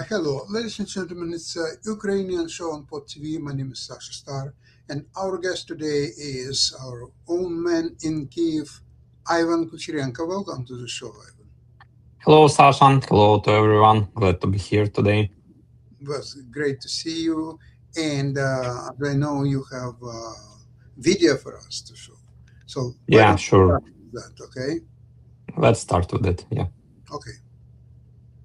Hello, ladies and gentlemen. It's a Ukrainian show on Pod TV. My name is Sasha Star, and our guest today is our own man in Kiev, Ivan Kucherenko. Welcome to the show, Ivan. Hello, Sasha. Hello to everyone. Glad to be here today. It was great to see you, and I know you have video for us to show. So why Yeah, don't you sure. start with that, okay? Let's start with it. Yeah. Okay.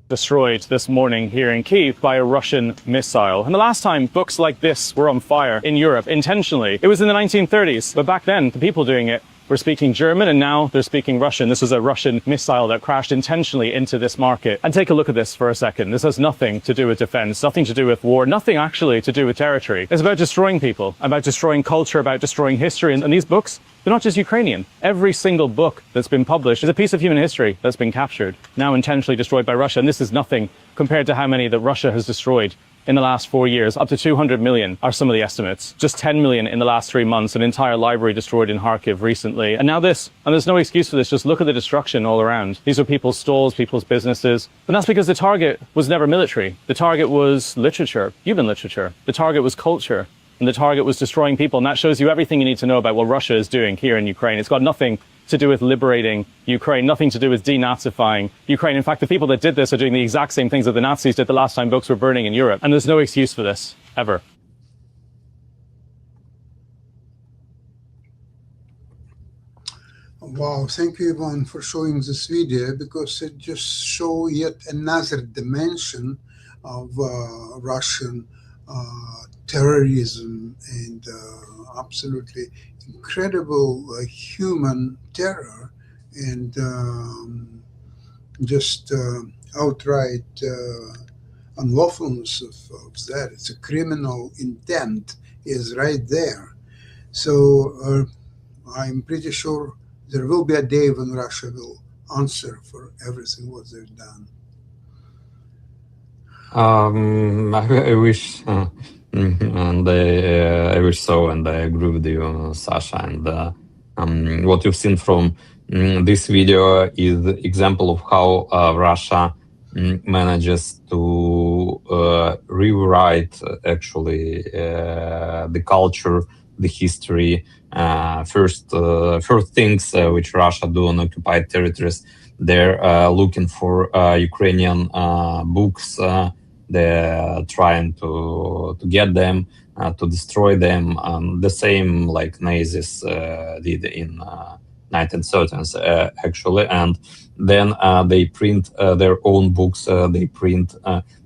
Destroyed this morning here in Kyiv by a Russian missile. And the last time books like this were on fire in Europe intentionally, it was in the 1930s. But back then, the people doing it were speaking German, and now they're speaking Russian. This is a Russian missile that crashed intentionally into this market. And take a look at this for a second. This has nothing to do with defense, nothing to do with war, nothing actually to do with territory. It's about destroying people, about destroying culture, about destroying history. And these books, they're not just Ukrainian. Every single book that's been published is a piece of human history that's been captured, now intentionally destroyed by Russia. And this is nothing compared to how many that Russia has destroyed in the last 4 years. Up to 200 million are some of the estimates. Just 10 million in the last 3 months, an entire library destroyed in Kharkiv recently. And now this, and there's no excuse for this. Just look at the destruction all around. These are people's stalls, people's businesses. And that's because the target was never military. The target was literature, human literature. The target was culture. And the target was destroying people. And that shows you everything you need to know about what Russia is doing here in Ukraine. It's got nothing to do with liberating Ukraine, nothing to do with denazifying Ukraine. In fact, the people that did this are doing the exact same things that the Nazis did the last time books were burning in Europe. And there's no excuse for this, ever. Wow, thank you, Ivan, for showing this video, because it just shows yet another dimension of Russian terrorism and absolutely incredible human terror and just outright unlawfulness of that. It's a criminal intent is right there. So I'm pretty sure there will be a day when Russia will answer for everything what they've done. I wish, and I wish so, and I agree with you, Sasha. And what you've seen from this video is the example of how Russia manages to rewrite actually the culture, the history. First things which Russia do on occupied territories, they're looking for Ukrainian books. They're trying to get them, to destroy them. The same like Nazis did in 1930s, actually. And then they print their own books. They print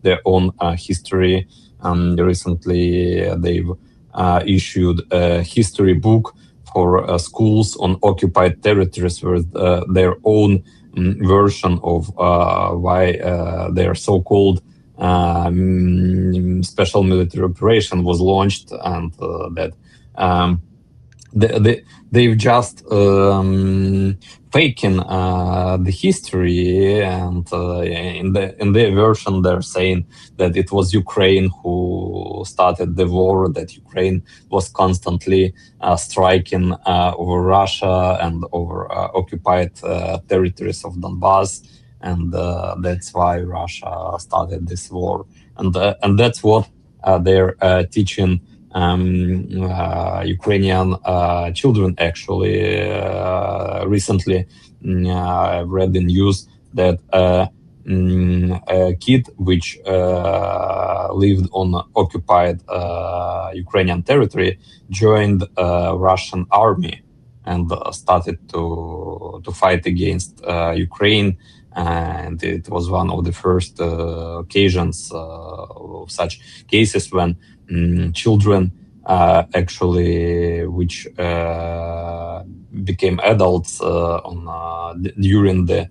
their own history. Recently, they've issued a history book for schools on occupied territories with their own version of why their so-called special military operation was launched, and that they've just taken the history, and in their version they're saying that it was Ukraine who started the war, that Ukraine was constantly striking over Russia and over occupied territories of Donbass, and that's why Russia started this war, and that's what they're teaching Ukrainian children. Actually, recently I read the news that a kid which lived on occupied Ukrainian territory joined Russian army and started to fight against Ukraine. And it was one of the first occasions of such cases when children actually which became adults during the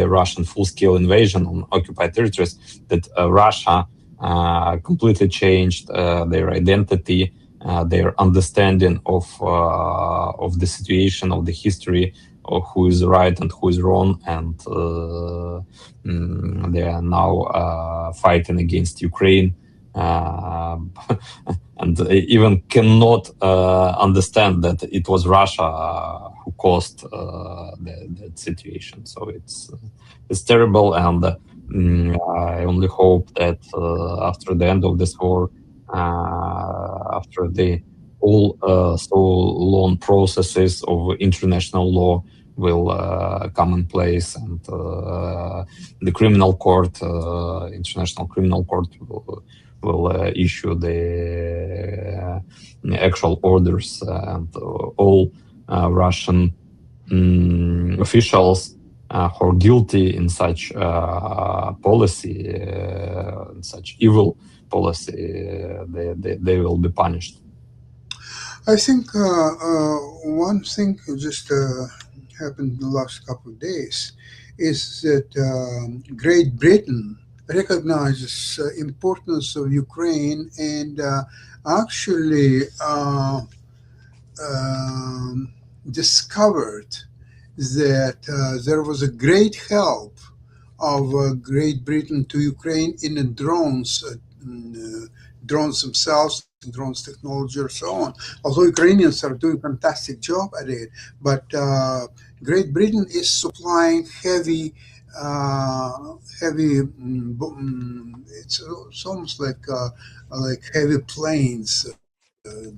Russian full-scale invasion on occupied territories, that Russia completely changed their identity, their understanding of the situation, of the history, of who is right and who is wrong, and they are now fighting against Ukraine. And even cannot understand that it was Russia who caused that situation. So it's terrible, and I only hope that after the end of this war, after the all so long processes of international law will come in place, and the criminal court, international criminal court, will issue the actual orders, and all Russian officials who are guilty in such policy, in such evil policy, they will be punished. I think one thing just happened in the last couple of days is that Great Britain recognizes importance of Ukraine and actually discovered that there was a great help of Great Britain to Ukraine in the drones, drones themselves, drones technology, or so on. Although Ukrainians are doing a fantastic job at it, but Great Britain is supplying heavy. It's almost like heavy planes,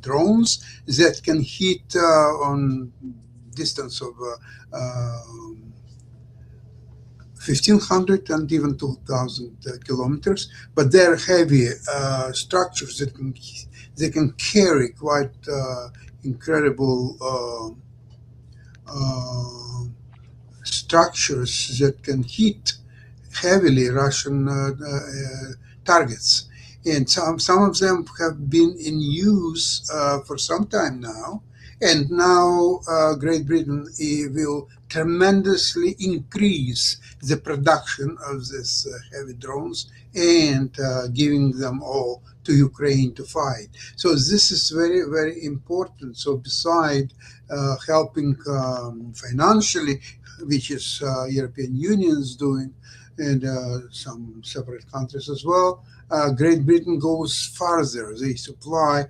drones that can hit on distance of 1,500 and even 2,000 kilometers, but they're heavy structures that they can carry quite incredible structures that can hit heavily Russian targets. And some of them have been in use for some time now. And now Great Britain will tremendously increase the production of these heavy drones and giving them all to Ukraine to fight. So this is very, very important. So beside helping financially, which is European Union is doing, and some separate countries as well, Great Britain goes farther. They supply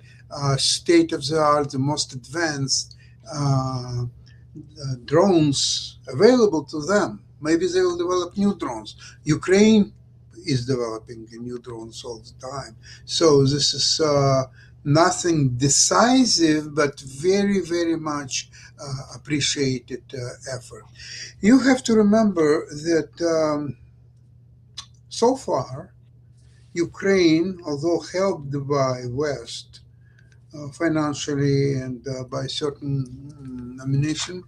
state-of-the-art, the most advanced drones available to them. Maybe they will develop new drones. Ukraine is developing new drones all the time. So this is nothing decisive, but very, very much appreciated effort. You have to remember that so far, Ukraine, although helped by West financially and by certain ammunition,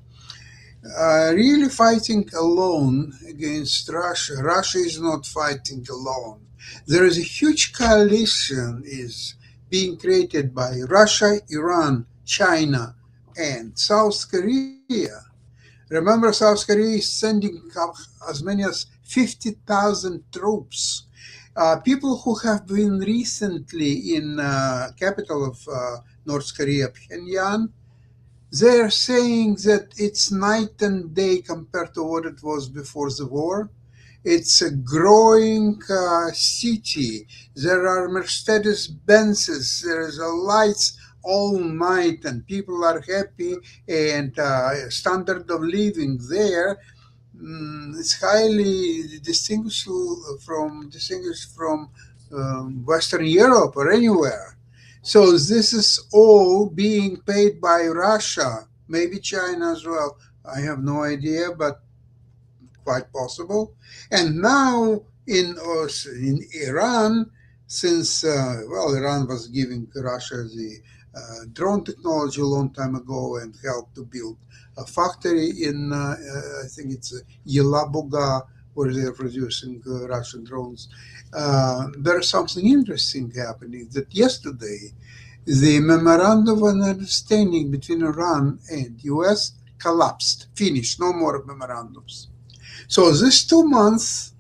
really fighting alone against Russia. Russia is not fighting alone. There is a huge coalition is being created by Russia, Iran, China, and South Korea. Remember, South Korea is sending as many as 50,000 troops. People who have been recently in capital of North Korea, Pyongyang, they're saying that it's night and day compared to what it was before the war. It's a growing city. There are Mercedes-Benzes. There is lights all night, and people are happy. And standard of living there is highly distinguished from Western Europe or anywhere. So this is all being paid by Russia, maybe China as well. I have no idea, but quite possible. And now in Iran, since Iran was giving Russia the drone technology a long time ago and helped to build a factory in I think it's Yelabuga, where they're producing Russian drones. There's something interesting happening that yesterday the memorandum of understanding between Iran and US collapsed, finished, no more memorandums. So this 2 months,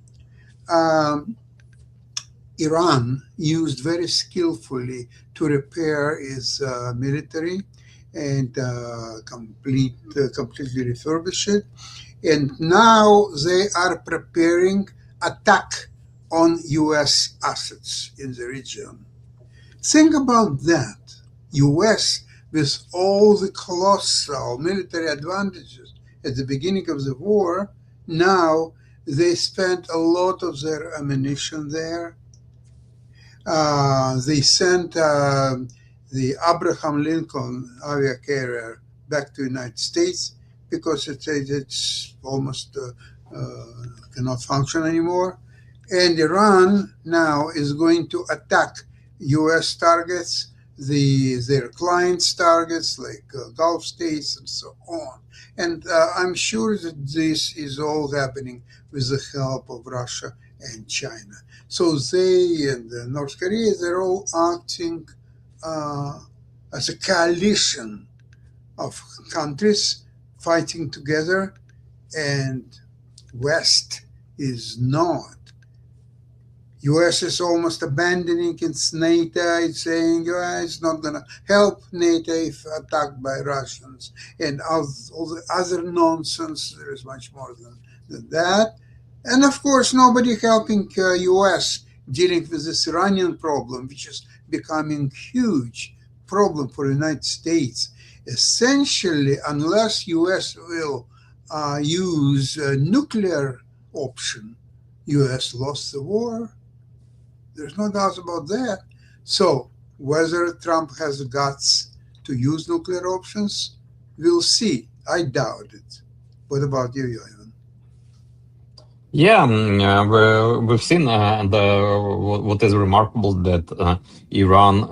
Iran used very skillfully to repair its military and completely refurbish it. And now they are preparing attack on US assets in the region. Think about that. US, with all the colossal military advantages at the beginning of the war, now They spent a lot of their ammunition there. They sent the Abraham Lincoln avia carrier back to the United States because it's almost cannot function anymore. And Iran now is going to attack U.S. targets, their clients' targets like Gulf states and so on. And I'm sure that this is all happening with the help of Russia and China. So they and North Korea, they're all acting as a coalition of countries fighting together, and West is not. US is almost abandoning its NATO. It's saying it's not going to help NATO if attacked by Russians, and all the other nonsense. There is much more than that. And of course, nobody helping US dealing with this Iranian problem, which is becoming huge problem for the United States. Essentially, unless US will use a nuclear option, US lost the war. There's no doubt about that. So whether Trump has the guts to use nuclear options, we'll see. I doubt it. What about you, Yohan? Yeah, we've seen, and what is remarkable that Iran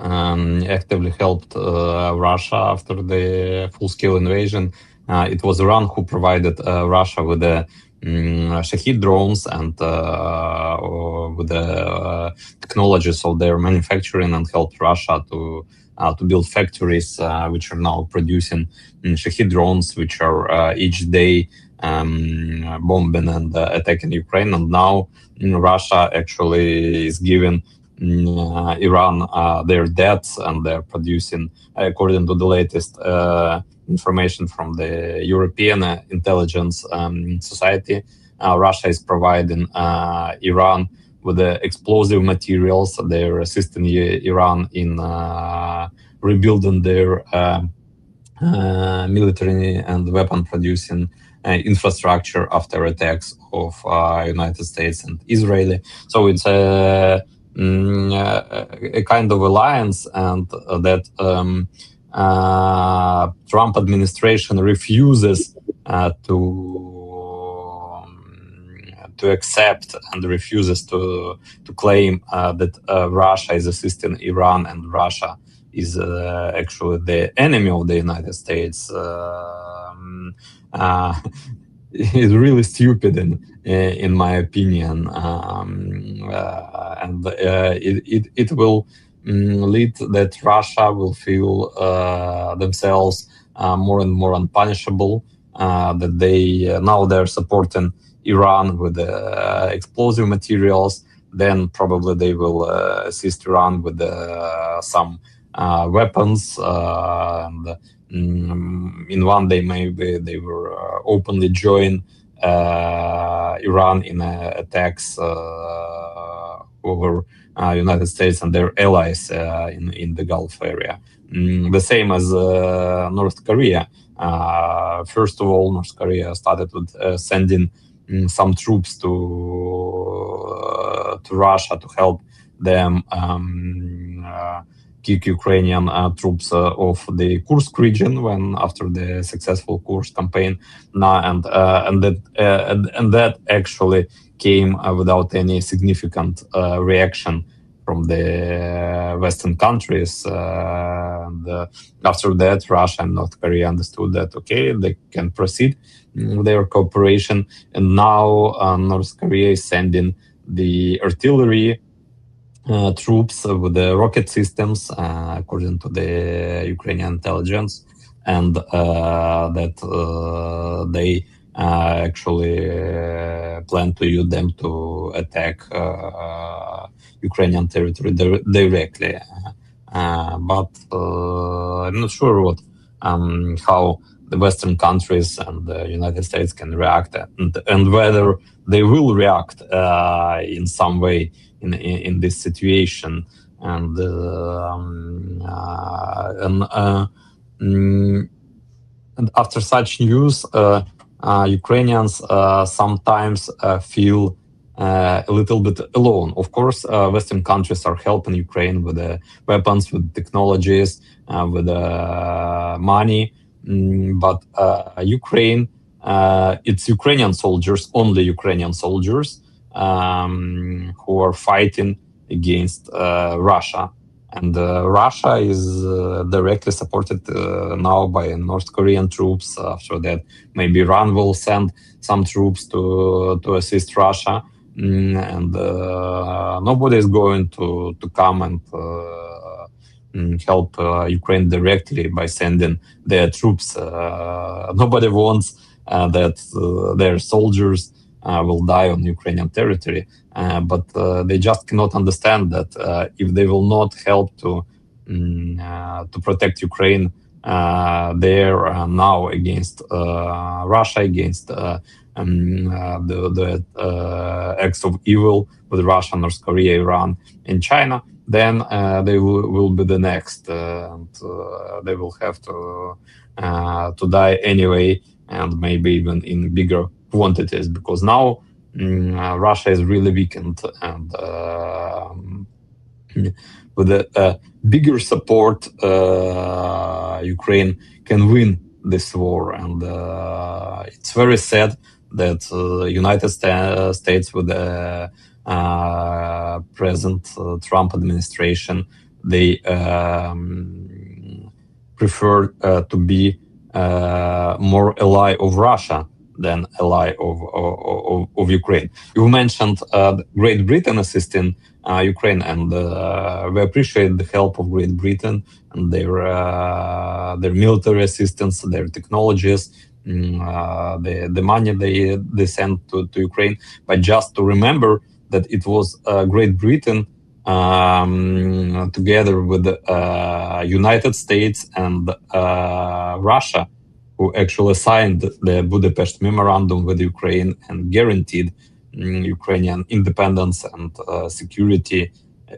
actively helped Russia after the full-scale invasion. It was Iran who provided Russia with the Shahed drones and with the technologies of their manufacturing, and helped Russia to build factories which are now producing Shahed drones, which are each day bombing and attacking Ukraine. And now Russia actually is giving Iran their debts, and they're producing, according to the latest information from the European Intelligence Society, Russia is providing Iran with the explosive materials. They're assisting Iran in rebuilding their military and weapon producing infrastructure after attacks of United States and Israeli. So it's a kind of alliance, and that Trump administration refuses to accept and refuses to claim that Russia is assisting Iran, and Russia is actually the enemy of the United States. Is really stupid in my opinion, and it will lead that Russia will feel themselves more and more unpunishable. That they're supporting Iran with explosive materials. Then probably they will assist Iran with some weapons, and in one day maybe they will openly join Iran in attacks over United States and their allies in the Gulf area. The same as North Korea. First of all, North Korea started with sending some troops to Russia to help them kick Ukrainian troops off the Kursk region when after the successful Kursk campaign. And that actually came without any significant reaction from the Western countries. And after that, Russia and North Korea understood that, okay, they can proceed with their cooperation. And now North Korea is sending the artillery troops with the rocket systems, according to the Ukrainian intelligence, and that they actually plan to use them to attack Ukrainian territory directly. But I'm not sure how the Western countries and the United States can react, and whether they will react in some way in this situation. And after such news, Ukrainians sometimes feel a little bit alone. Of course, Western countries are helping Ukraine with weapons, with technologies, with money, but Ukraine, it's Ukrainian soldiers, only Ukrainian soldiers, who are fighting against Russia. And Russia is directly supported now by North Korean troops. After that, maybe Iran will send some troops to assist Russia. And nobody is going to come and help Ukraine directly by sending their troops. Nobody wants that their soldiers will die on Ukrainian territory. But they just cannot understand that if they will not help to protect Ukraine there now against Russia, against the acts of evil with Russia, North Korea, Iran, and China, then they will be the next, and they will have to die anyway, and maybe even in bigger quantities, because now Russia is really weakened, and with a bigger support, Ukraine can win this war. And it's very sad that United States, with the present Trump administration, they prefer to be more ally of Russia than ally of Ukraine. You mentioned Great Britain assisting Ukraine, and we appreciate the help of Great Britain and their military assistance, their technologies, the money they send to Ukraine. But just to remember that it was Great Britain together with the United States and Russia who actually signed the Budapest Memorandum with Ukraine and guaranteed Ukrainian independence and security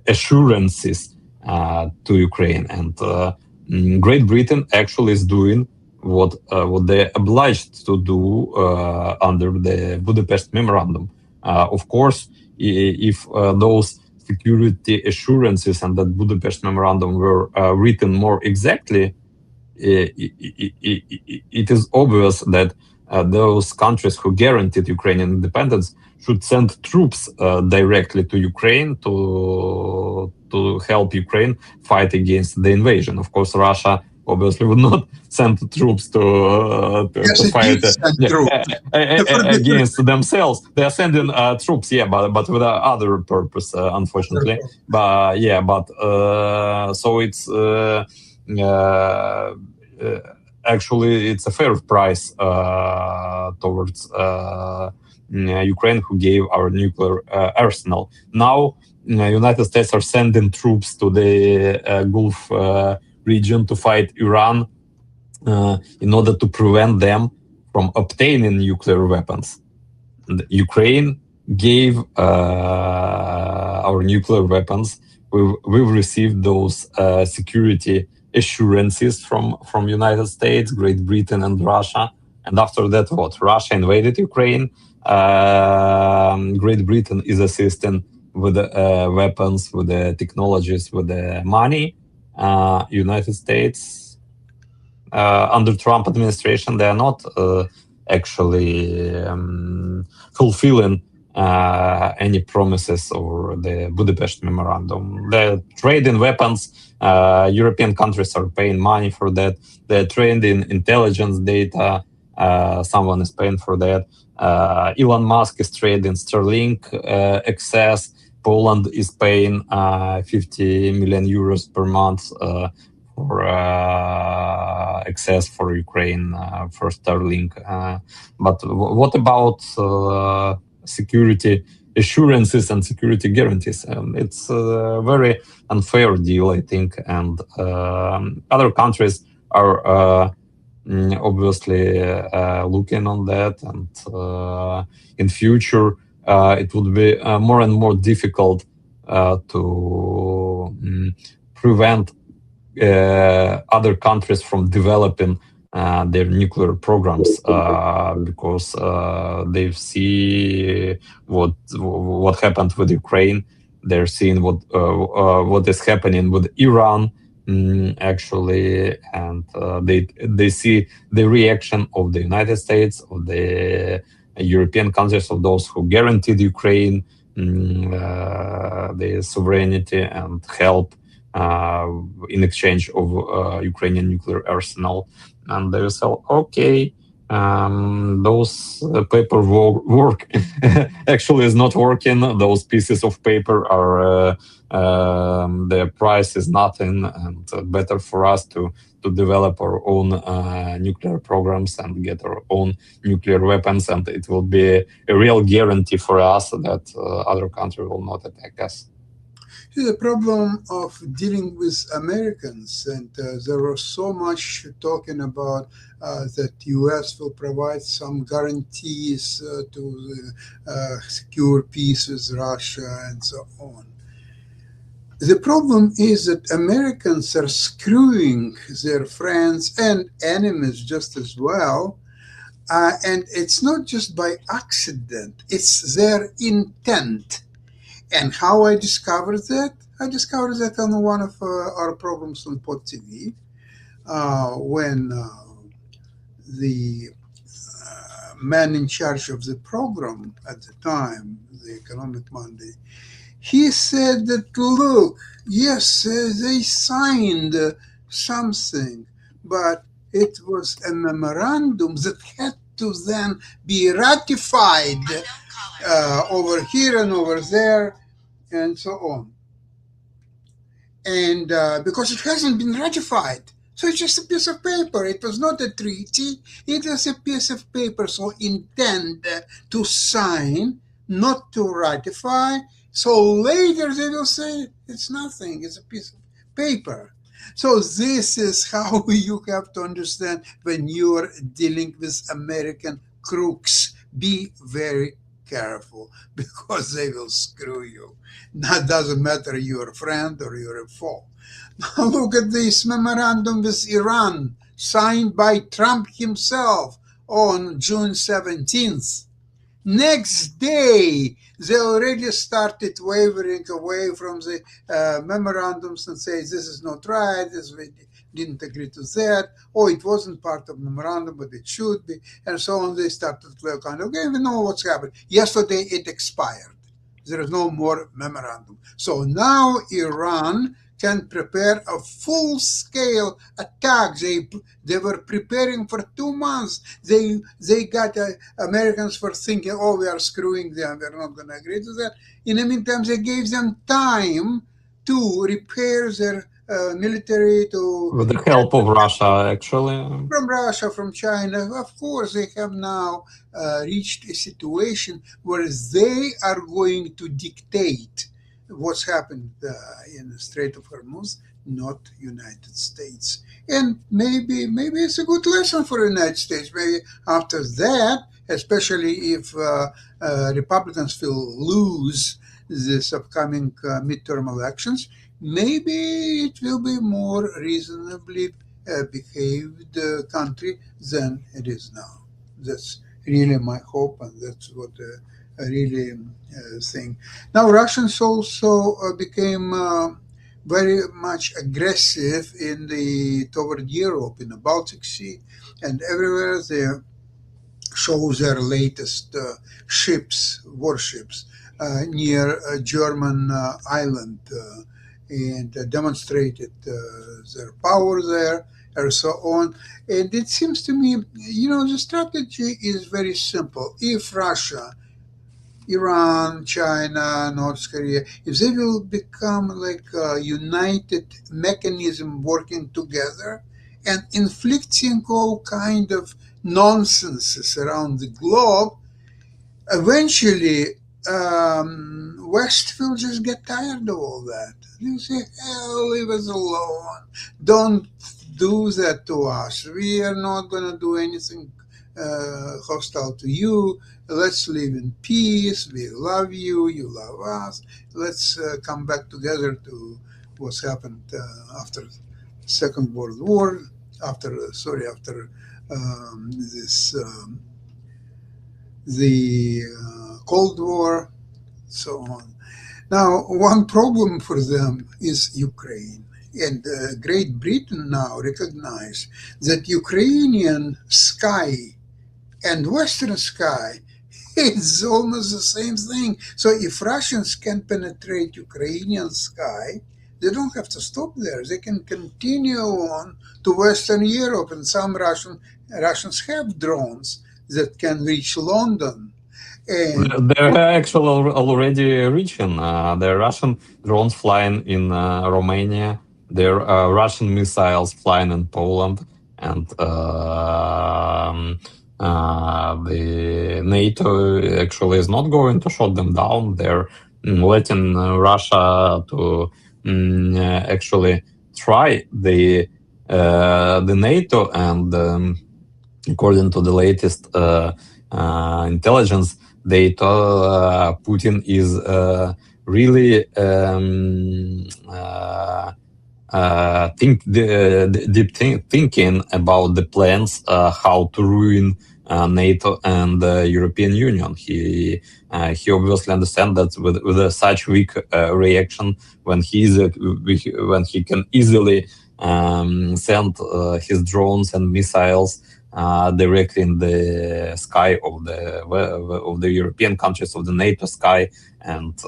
assurances to Ukraine. And Great Britain actually is doing what they're obliged to do under the Budapest Memorandum. Of course, if those security assurances and that Budapest Memorandum were written more exactly, it is obvious that those countries who guaranteed Ukrainian independence should send troops directly to Ukraine to help Ukraine fight against the invasion. Of course, Russia obviously would not send troops to fight against themselves. They are sending troops, but with other purpose, unfortunately. So it's actually it's a fair price towards Ukraine, who gave our nuclear arsenal. Now, United States are sending troops to the Gulf region to fight Iran in order to prevent them from obtaining nuclear weapons. And Ukraine gave our nuclear weapons. We've received those security assurances from United States, Great Britain, and Russia. And after that, what? Russia invaded Ukraine. Great Britain is assisting with the weapons, with the technologies, with the money. United States, under Trump administration, they are not actually fulfilling any promises or the Budapest Memorandum. The trade in weapons, European countries are paying money for that. They're trained in intelligence data. Someone is paying for that. Elon Musk is trading Starlink access. Poland is paying 50 million euros per month for access for Ukraine for Starlink. But what about security assurances and security guarantees? It's a very unfair deal, I think, and other countries are obviously looking on that, and in future it would be more and more difficult to prevent other countries from developing their nuclear programs because they see what happened with Ukraine. They're seeing what is happening with Iran, actually, and they see the reaction of the United States, of the European countries, of those who guaranteed Ukraine the sovereignty and help in exchange of Ukrainian nuclear arsenal. And they say, okay, those paperwork actually is not working. Those pieces of paper are the price is nothing, and better for us to develop our own nuclear programs and get our own nuclear weapons, and it will be a real guarantee for us that other country will not attack us. The problem of dealing with Americans, and there was so much talking about that U.S. will provide some guarantees to secure peace with Russia and so on. The problem is that Americans are screwing their friends and enemies just as well. And it's not just by accident, it's their intent. And how I discovered that? I discovered that on one of our programs on Pod TV, when the man in charge of the program at the time, the Economic Monday, he said that, look, yes, they signed something, but it was a memorandum that had to then be ratified over here and over there, and so on. And because it hasn't been ratified, so it's just a piece of paper. It was not a treaty, it was a piece of paper. So intend to sign, not to ratify. So later they will say it's nothing, it's a piece of paper. So this is how you have to understand when you're dealing with American crooks. Be very careful, because they will screw you. That doesn't matter you're a friend or you're a foe. Now look at this memorandum with Iran, signed by Trump himself on June 17th. Next day, they already started wavering away from the memorandums and say, this is not right, we didn't agree to that, or it wasn't part of the memorandum, but it should be, and so on. They started kind of, okay, we know what's happened. Yesterday, it expired. There is no more memorandum. So now Iran can prepare a full-scale attack. They were preparing for 2 months. They got Americans for thinking, oh, we are screwing them, we're not going to agree to that. In the meantime, they gave them time to repair their military, with the help of Russia, actually. From Russia, from China. Of course, they have now reached a situation where they are going to dictate what's happened in the Strait of Hormuz, not United States. And maybe it's a good lesson for the United States. Maybe after that, especially if Republicans will lose this upcoming midterm elections, maybe it will be more reasonably behaved country than it is now. That's really my hope, and that's what I really think. Now, Russians also became very much aggressive toward Europe, in the Baltic Sea, and everywhere they show their latest warships near a German island, and demonstrated their power there, and so on. And it seems to me, the strategy is very simple. If Russia, Iran, China, North Korea, if they will become like a united mechanism working together and inflicting all kind of nonsenses around the globe, eventually West will just get tired of all that. You say, hell, leave us alone. Don't do that to us. We are not going to do anything hostile to you. Let's live in peace. We love you. You love us. Let's come back together to what's happened after the Second World War. after the Cold War, so on. Now, one problem for them is Ukraine. And Great Britain now recognize that Ukrainian sky and Western sky is almost the same thing. So if Russians can penetrate Ukrainian sky, they don't have to stop there. They can continue on to Western Europe, and some Russians have drones that can reach London. And They're actually already reaching. The Russian drones flying in Romania. There are Russian missiles flying in Poland, and the NATO actually is not going to shut them down. They're letting Russia to actually try the NATO, and according to the latest intelligence data, Putin is really deep thinking about the plans how to ruin NATO and the European Union. He obviously understands that with such weak reaction, when he can easily send his drones and missiles directly in the sky of the European countries, of the NATO sky, and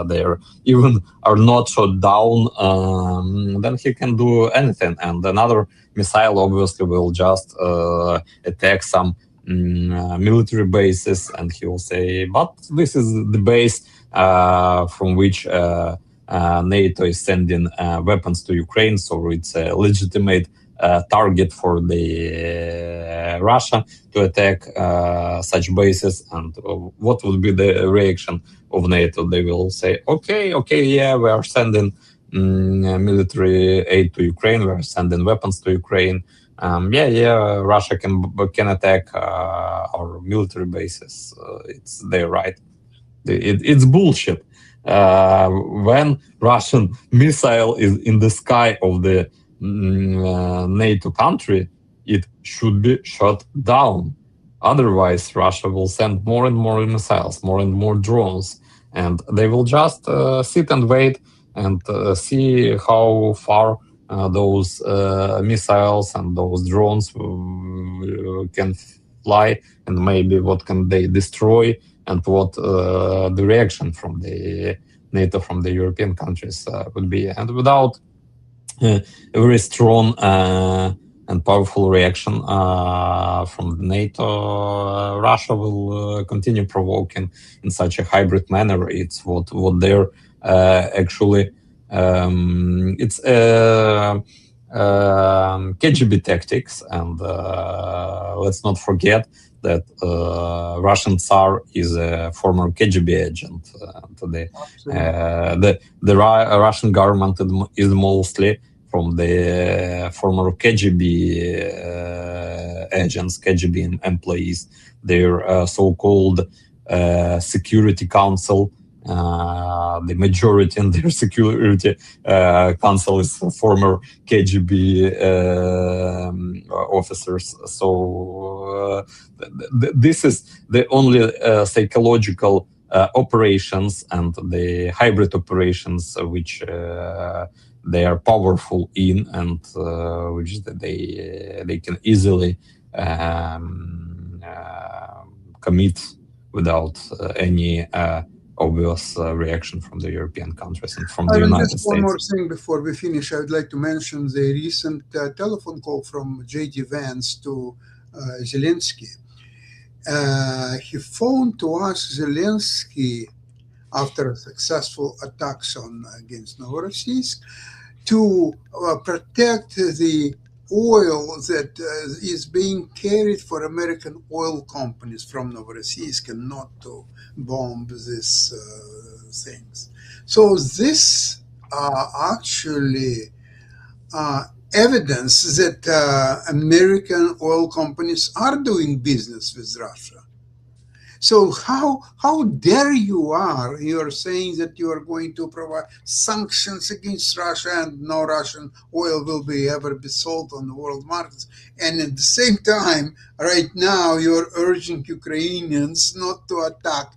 they even are not shot down, then he can do anything. And another missile obviously will just attack some military bases, and he will say, but this is the base from which NATO is sending weapons to Ukraine, so it's a legitimate target for the Russia to attack such bases. And what would be the reaction of NATO? They will say, okay, yeah, we are sending military aid to Ukraine, we are sending weapons to Ukraine. Russia can attack our military bases. It's their right. It's bullshit. When Russian missile is in the sky of the NATO country, it should be shot down. Otherwise, Russia will send more and more missiles, more and more drones, and they will just sit and wait and see how far those missiles and those drones can fly, and maybe what can they destroy, and what the reaction from the NATO, from the European countries would be. And without a very strong and powerful reaction from NATO, Russia will continue provoking in such a hybrid manner. It's what they're actually it's KGB tactics, and let's not forget that Russian Tsar is a former KGB agent. The Russian government is mostly from the former KGB agents, KGB employees. Their so-called Security Council, the majority in their Security Council is former KGB officers. So this is the only psychological operations and the hybrid operations which they are powerful in, and which they can easily commit without any obvious reaction from the European countries and from the United States. One more thing before we finish. I would like to mention the recent telephone call from J.D. Vance to Zelensky. He phoned to ask Zelensky, after successful attacks against Novorossiysk, to protect the oil that is being carried for American oil companies from Novorossiysk, and not to bomb these things. So this actually evidence that American oil companies are doing business with Russia. So how dare you are saying that you are going to provide sanctions against Russia and no Russian oil will be ever be sold on the world markets, and at the same time right now you're urging Ukrainians not to attack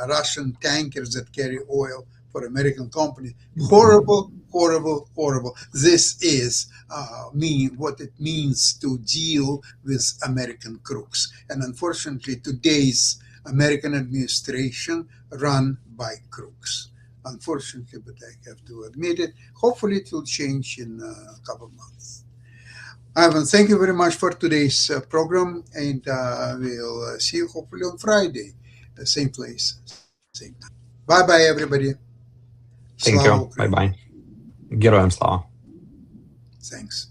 Russian tankers that carry oil for American companies. Horrible, horrible, horrible. This is what it means to deal with American crooks. And unfortunately, today's American administration run by crooks. Unfortunately, but I have to admit it. Hopefully, it will change in a couple of months. Ivan, thank you very much for today's program, and we'll see you hopefully on Friday, same place, same time. Bye bye, everybody. Thank Slava you. Ukraini. Bye-bye. Героям слава. Thanks.